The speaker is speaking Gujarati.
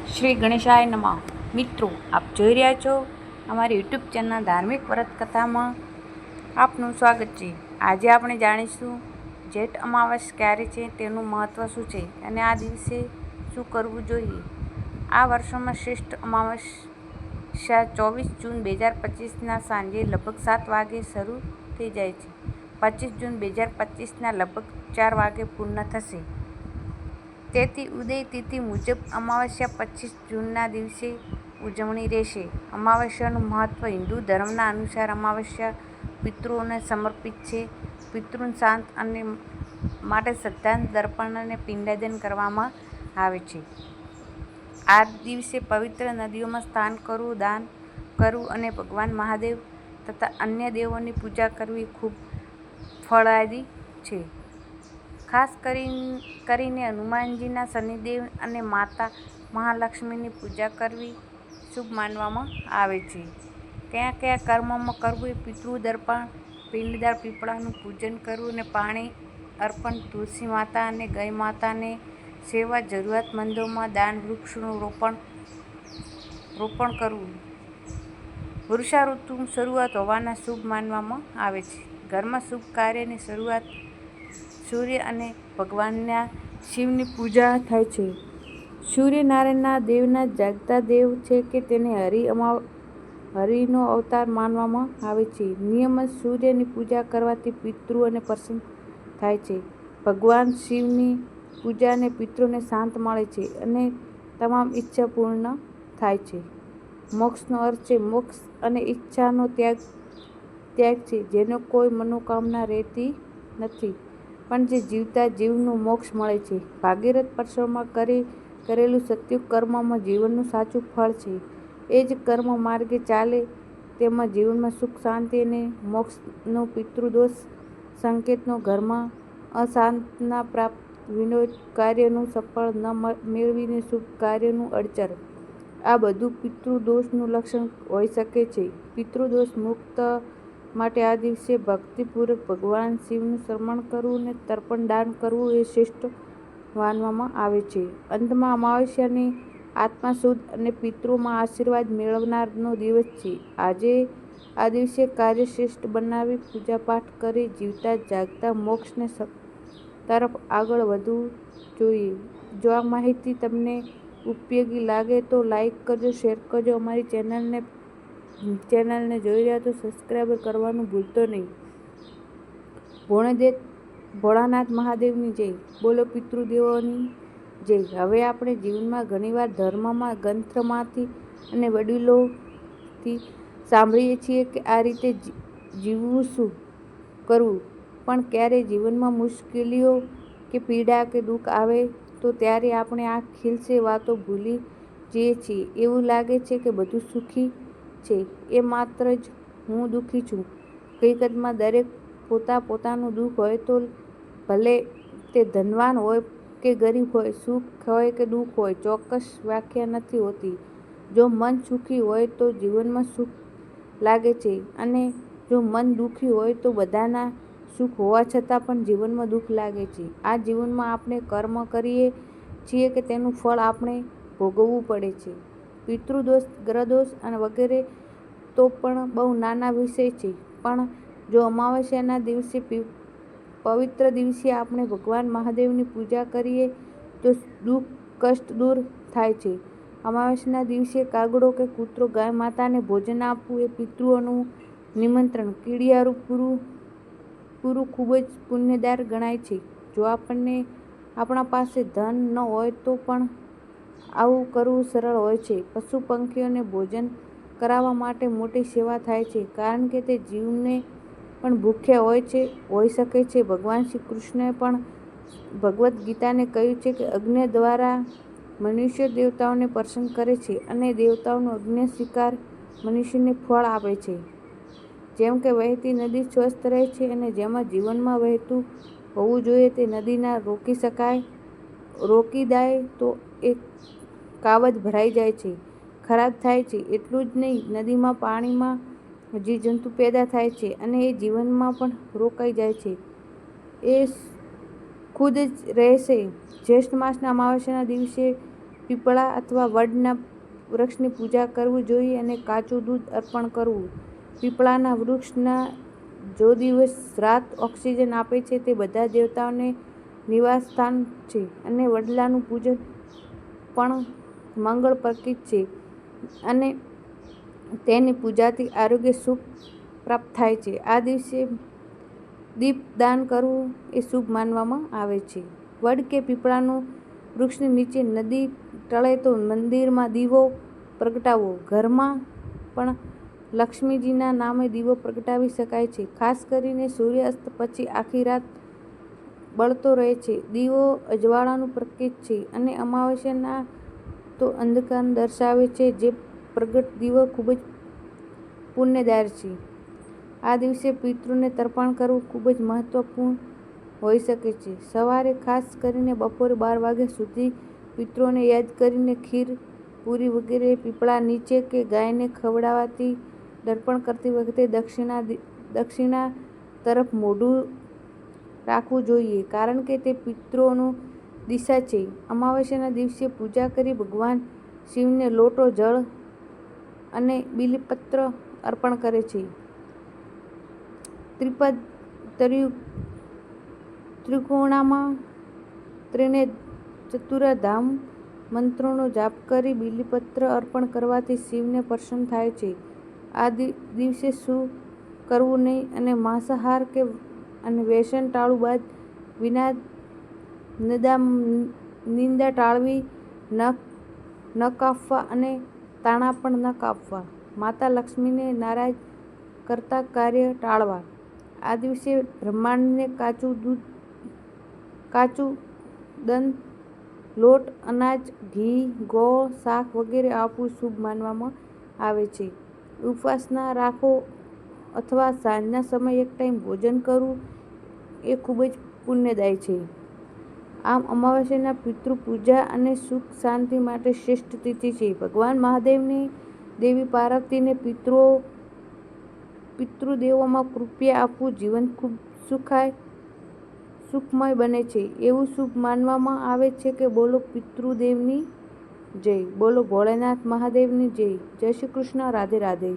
શ્રી ગણેશાય નમઃ. મિત્રો, આપ જોઈ રહ્યા છો અમારી યુટ્યુબ ચેનલ ધાર્મિક વ્રત કથામાં આપનું સ્વાગત છે. આજે આપણે જાણીશું જેઠ અમાવસ ક્યારે છે, તેનું મહત્ત્વ શું છે અને આ દિવસે શું કરવું જોઈએ. આ વર્ષોમાં શ્રેષ્ઠ અમાવસ્યા 24 જૂન 2025ના સાંજે લગભગ 7 વાગે શરૂ થઈ જાય છે. 25 જૂન 2025ના લગભગ 4 વાગે પૂર્ણ થશે. તેથી ઉદય તિથિ મુજબ અમાવસ્યા 25 જૂનના દિવસે ઉજવણી રહેશે. અમાવસ્યાનું મહત્ત્વ હિન્દુ ધર્મના અનુસાર અમાવસ્યા પિતૃઓને સમર્પિત છે. પિતૃ શાંત અને માટે શ્રદ્ધાંજલિ તર્પણ અને પિંડદાન કરવામાં આવે છે. આ દિવસે પવિત્ર નદીઓમાં સ્નાન કરવું, દાન કરવું અને ભગવાન મહાદેવ તથા અન્ય દેવોની પૂજા કરવી ખૂબ ફળદાયી છે. ખાસ કરીને હનુમાનજીના શનિદેવ અને માતા મહાલક્ષ્મીની પૂજા કરવી શુભ માનવામાં આવે છે. કયા કયા કર્મમાં કરવું એ પિતૃ તર્પણ, પિંડદાન, પીપળાનું પૂજન કરવું અને પાણી અર્પણ, તુલસી માતા અને ગાય માતાને સેવા, જરૂરિયાતમંદોમાં દાન, વૃક્ષનું રોપણ કરવું. વર્ષાઋતુની શરૂઆત હોવાના શુભ માનવામાં આવે છે. ઘરમાં શુભ કાર્યની શરૂઆત સૂર્ય અને ભગવાન શિવની પૂજા થાય છે. સૂર્ય નારાયણના દેવના જાગતા દેવ છે કે તેને હરિનો અવતાર માનવામાં આવે છે. નિયમિત સૂર્યની પૂજા કરવાથી પિતૃઓને પ્રસન્ન થાય છે. ભગવાન શિવની પૂજા અને પિતૃઓને શાંત મળે છે અને તમામ ઈચ્છા પૂર્ણ થાય છે. મોક્ષનો અર્થ છે મોક્ષ અને ઈચ્છાનો ત્યાગ છે, જેનો કોઈ મનોકામના રહેતી નથી, પણ જે જીવતા જીવનું મોક્ષ મળે છે. ભાગીરથ પરશુરામે કરેલું સત્યુગ કર્મમાં જીવનનું સાચું ફળ છે. એ જ કર્મ માર્ગે ચાલે તેમાં જીવનમાં સુખ, શાંતિ અને મોક્ષનો પિતૃદોષ સંકેતનો ઘરમાં અશાંતતા પ્રાપ્ત, વિનોદ કાર્યનું સફળ ન મેળવીને શુભ કાર્યનું અડચણ, આ બધું પિતૃદોષનું લક્ષણ હોઈ શકે છે. પિતૃદોષ મુક્ત માટે આ દિવસે ભક્તિપૂર્વક ભગવાન શિવનું સ્મરણ કરવું અને તર્પણ દાન કરવું એ શ્રેષ્ઠ માનવામાં આવે છે. અંતમાં અમાવસ્યાની આત્મા શુદ્ધ અને પિતૃઓના આશીર્વાદ મેળવનારનો દિવસ છે. આ દિવસે કાર્ય શ્રેષ્ઠ બનાવી, પૂજાપાઠ કરી જીવતા જાગતા મોક્ષને તરફ આગળ વધવું જોઈએ. જો આ માહિતી તમને ઉપયોગી લાગે તો લાઈક કરજો, શેર કરજો. અમારી ચેનલને જોઈ રહ્યા તો સબસ્ક્રાઈબ કરવાનું ભૂલશો નહીં. ભોળાનાથ મહાદેવની જય. બોલો પિતૃદેવોની જય. હવે આપણે જીવનમાં ઘણીવાર ધર્મમાં, ગ્રંથમાંથી અને વડીલોથી સાંભળીએ છીએ કે આ રીતે જીવવું, શું કરવું, પણ ક્યારેય જીવનમાં મુશ્કેલીઓ કે પીડા કે દુઃખ આવે તો ત્યારે આપણે આ ખીલશે વાતો ભૂલી જઈએ છીએ. એવું લાગે છે કે બધું સુખી છે, એ માત્ર જ હું દુઃખી છું. હકીકતમાં દરેક પોતાનું દુઃખ હોય તો ભલે તે ધનવાન હોય કે ગરીબ હોય, સુખ હોય કે દુઃખ હોય, ચોક્કસ વ્યાખ્યા નથી હોતી. જો મન સુખી હોય તો જીવનમાં સુખ લાગે છે અને જો મન દુઃખી હોય તો બધાના સુખ હોવા છતાં પણ જીવનમાં દુઃખ લાગે છે. આ જીવનમાં આપણે કર્મ કરીએ છીએ કે તેનું ફળ આપણે ભોગવવું પડે છે. પિતૃદોષ, ગ્રહદોષ અને વગેરે તો પણ બહુ નાના વિષય છે, પણ જો અમાવસ્યાના દિવસે, પવિત્ર દિવસે આપણે ભગવાન મહાદેવની પૂજા કરીએ તો દુઃખ, કષ્ટ દૂર થાય છે. અમાવસ્યાના દિવસે કાગડો કે કૂતરો, ગાય માતાને ભોજન આપવું એ પિતૃઓનું નિમંત્રણ, કીડિયારું પૂરું ખૂબ જ પુણ્યદાયક ગણાય છે. જો આપણા પાસે ધન ન હોય તો પણ આવું કરવું સરળ હોય છે. પશુ પંખીઓને ભોજન કરાવવા માટે મોટી સેવા થાય છે, કારણ કે તે જીવને પણ ભૂખ્યા હોઈ શકે છે. ભગવાન શ્રી કૃષ્ણએ પણ ભગવદ્ ગીતાને કહ્યું છે કે યજ્ઞ દ્વારા મનુષ્ય દેવતાઓને પ્રસન્ન કરે છે અને દેવતાઓનો યજ્ઞ સ્વીકાર મનુષ્યને ફળ આપે છે. જેમ કે વહેતી નદી સ્વસ્થ રહે છે અને જેમાં જીવનમાં વહેતું હોવું જોઈએ તે નદી ના રોકી દાય તો એ કાવડ ભરાઈ જાય છે, ખરાબ થાય છે. એટલું જ નહીં, નદીમાં પાણીમાં જીવજંતુ પેદા થાય છે અને એ જીવનમાં પણ રોકાઈ જાય છે. એ ખુદ જ રહેશે. જ્યેષ્ઠ માસના અમાવસ્યાના દિવસે પીપળા અથવા વડના વૃક્ષની પૂજા કરવી જોઈએ અને કાચું દૂધ અર્પણ કરવું. પીપળાના વૃક્ષના જો દિવસ રાત ઓક્સિજન આપે છે તે બધા દેવતાઓને નિવાસસ્થાન છે અને વડલાનું પૂજન પણ મંગળ પ્રતીક છે અને તેની પૂજાથી આરોગ્ય સુખ પ્રાપ્ત થાય છે. આ દિવસે દીપદાન કરવું એ શુભ માનવામાં આવે છે. વડ કે પીપળાનું વૃક્ષની નીચે નદી ટળે તો મંદિરમાં દીવો પ્રગટાવવો. ઘરમાં પણ લક્ષ્મીજીના નામે દીવો પ્રગટાવી શકાય છે. ખાસ કરીને સૂર્યાસ્ત પછી આખી રાત બળતો રહે છે. દીવો અજવાળાનું પ્રતીક છે અને અમાવસ્યાના તો અંધકારને દર્શાવે છે. જે પ્રગટ દીવો ખૂબ જ પુણ્યદાયક છે. આ દિવસે પિતૃને તર્પણ કરવું ખૂબ જ મહત્વપૂર્ણ હોઈ શકે છે. સવારે ખાસ કરીને બપોરે 12 વાગ્યા સુધી પિતૃઓને યાદ કરીને ખીર, પૂરી વગેરે પીપળા નીચે કે ગાયને ખવડાવવાથી તર્પણ કરતી વખતે દક્ષિણા તરફ મોઢું રાખવું જોઈએ, કારણ કે તે પિતૃઓની દિશા છે. અમાવસ્યાના દિવસે પૂજા કરી ભગવાન શિવને લોટો જળ અને બીલીપત્ર અર્પણ કરે છે. ત્રિકોણામાં ત્રિને ચતુરાધામ મંત્રોનો જાપ કરી બીલીપત્ર અર્પણ કરવાથી શિવને પ્રસન્ન થાય છે. આ દિવસે શું કરવું નહીં અને માંસાહાર અને વ્યસન ટાળવું. બાદ વિના નિંદા ટાળવી, ન કાપવા અને તાણા પણ ન કાપવા. માતા લક્ષ્મીને નારાજ કરતા કાર્ય ટાળવા. આ દિવસે બ્રાહ્મણને કાચું દંત, લોટ, અનાજ, ઘી, ગોળ, શાક વગેરે આપવું શુભ માનવામાં આવે છે. ઉપવાસના રાખવો અથવા સાંજના સમયે એક ટાઈમ ભોજન કરવું એ ખૂબ જ પુણ્યદાયી છે. આમ અમાવસ્યાના પિતૃ પૂજા અને સુખ શાંતિ માટે શ્રેષ્ઠ તિથિ છે. ભગવાન મહાદેવને દેવી પાર્વતીને પિતૃદેવોમાં કૃપા આપવું જીવન ખૂબ સુખમય બને છે એવું શુભ માનવામાં આવે છે. બોલો પિતૃદેવની જય. બોલો ભોળેનાથ મહાદેવની જય. જય શ્રી કૃષ્ણ. રાધે રાધે.